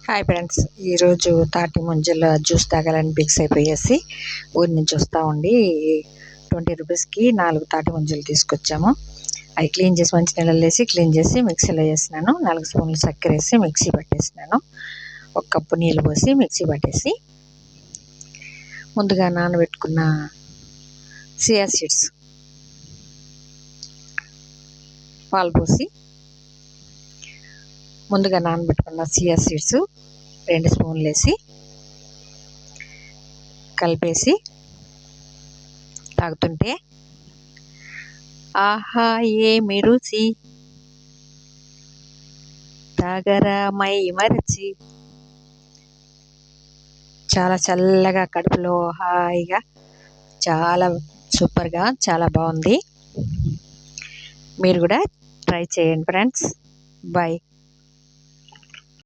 Hi friends, ఈరోజు తాటి ముంజల juice తాగాలని ఫిక్స్ అయిపోయేసి ఊరి నుంచి వస్తూ ఉండి 20 రూపీస్కి 4 తాటి ముంజలు తీసుకొచ్చాము. అవి క్లీన్ చేసి మంచి నీళ్ళలో వేసి క్లీన్ చేసి మిక్సీలో వేసినాను. 4 స్పూన్లు చక్కెర వేసి మిక్సీ పట్టేసినాను. 1 కప్పు నీళ్ళు పోసి మిక్సీ పట్టేసి ముందుగా నానబెట్టుకున్న చియా సీడ్స్ పాలు పోసి ముందుగా నానబెట్టుకున్న చియా సీడ్స్ 2 స్పూన్లు వేసి కలిపేసి తాగుతుంటే ఆహా ఏమి రుచి, తాగరా మై మరచి, చాలా చల్లగా కడుపులో హాయిగా చాలా సూపర్గా చాలా బాగుంది. మీరు కూడా ట్రై చేయండి ఫ్రెండ్స్. బాయ్.